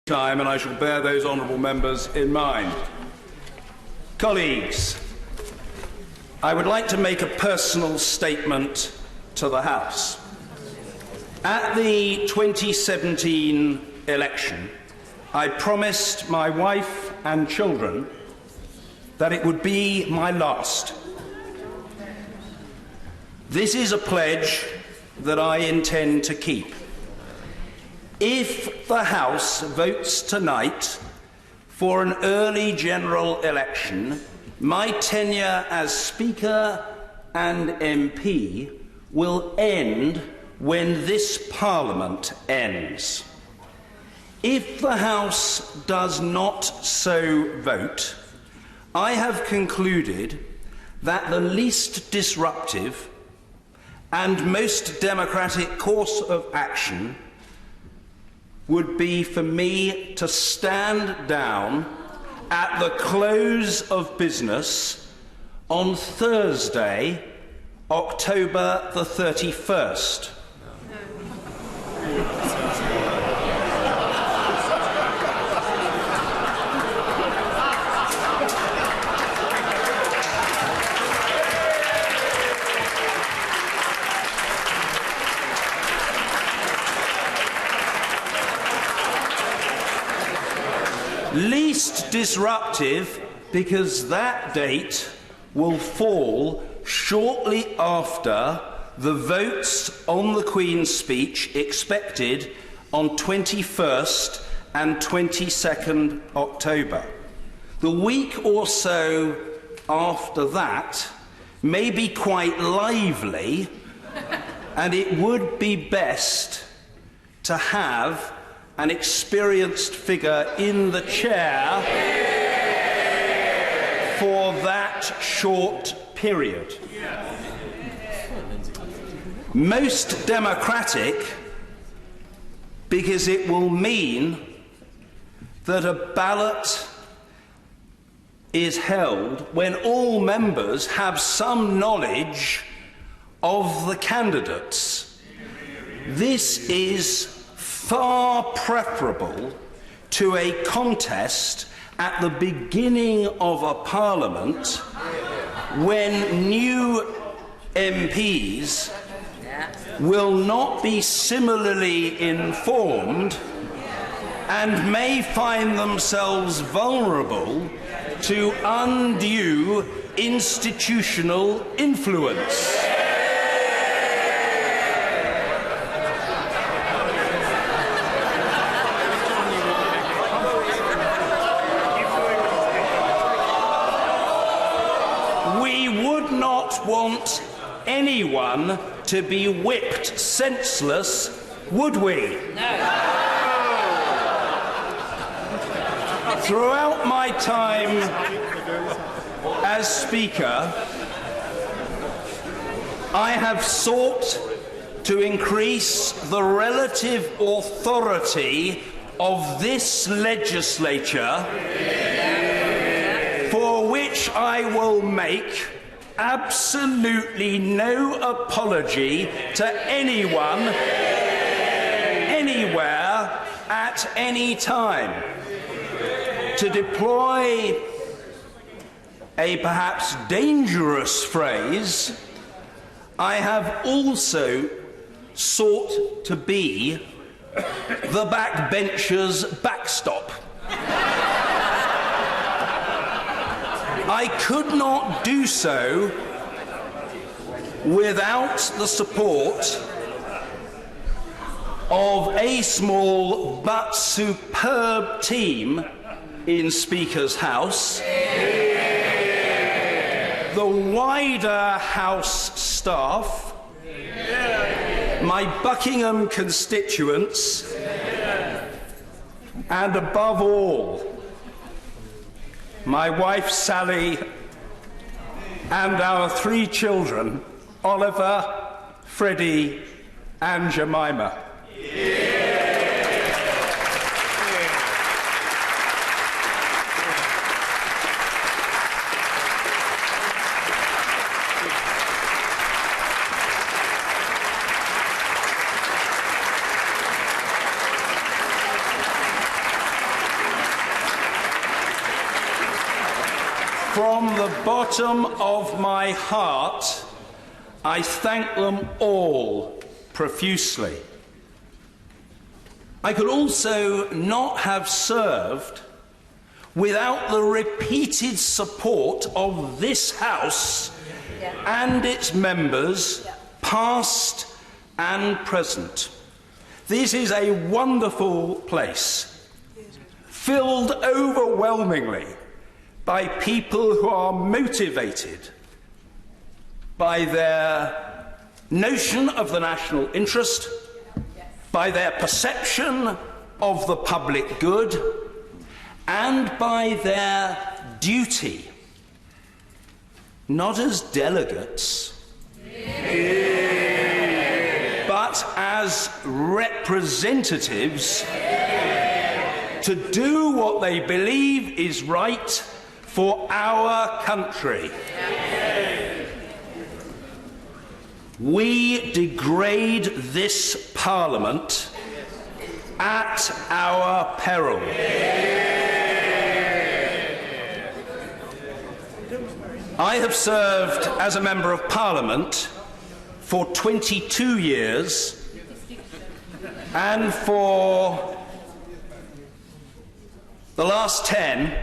time, and I shall bear those honourable members in mind. Colleagues, I would like to make a personal statement to the House. At the 2017 election, I promised my wife and children that it would be my last. This is a pledge that I intend to keep. If the House votes tonight for an early general election, my tenure as Speaker and MP will end when this Parliament ends. If the House does not so vote, I have concluded that the least disruptive and most democratic course of action would be for me to stand down at the close of business on Thursday, October the 31st. Least disruptive because that date will fall shortly after the votes on the Queen's speech expected on 21st and 22nd October. The week or so after that may be quite lively, and it would be best to have an experienced figure in the chair for that short period. Most democratic because it will mean that a ballot is held when all members have some knowledge of the candidates. This is far preferable to a contest at the beginning of a parliament when new MPs will not be similarly informed and may find themselves vulnerable to undue institutional influence. Want anyone to be whipped senseless, would we? No. Throughout my time as Speaker, I have sought to increase the relative authority of this legislature, for which I will make absolutely no apology to anyone, anywhere, at any time. To deploy a perhaps dangerous phrase, I have also sought to be the backbencher's backstop. I could not do so without the support of a small but superb team in Speaker's House, the wider House staff, my Buckingham constituents, and above all, my wife Sally and our 3 children, Oliver, Freddie and Jemima. from the bottom of my heart, I thank them all profusely. I could also not have served without the repeated support of this House and its members, past and present. This is a wonderful place, filled overwhelmingly by people who are motivated by their notion of the national interest, by their perception of the public good, and by their duty, not as delegates, but as representatives, to do what they believe is right for our country. We degrade this Parliament at our peril. I have served as a Member of Parliament for 22 years, and for the last 10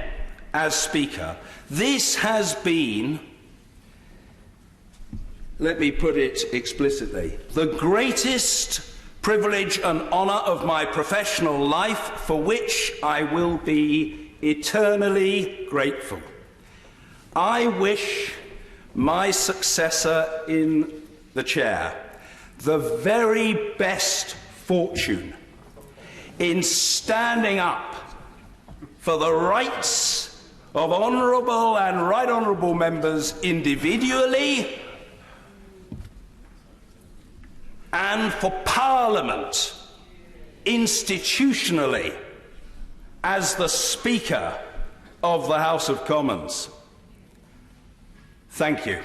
as Speaker. This has been, let me put it explicitly, the greatest privilege and honour of my professional life, for which I will be eternally grateful. I wish my successor in the chair the very best fortune in standing up for the rights of honourable and right honourable members individually, and for Parliament institutionally as the Speaker of the House of Commons. Thank you.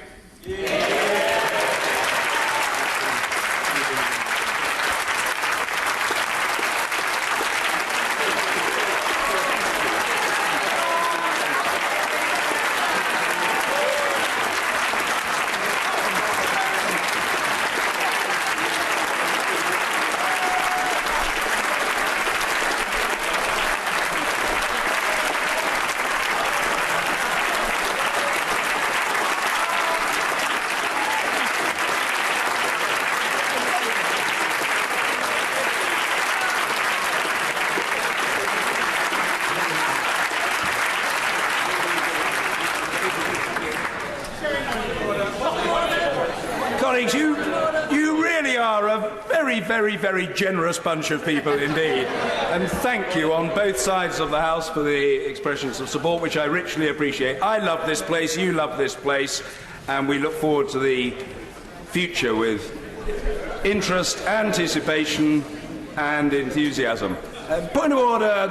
Colleagues, you really are a very, very generous bunch of people indeed. And thank you on both sides of the House for the expressions of support, which I richly appreciate. I love this place, you love this place, and we look forward to the future with interest, anticipation, and enthusiasm. Point of order.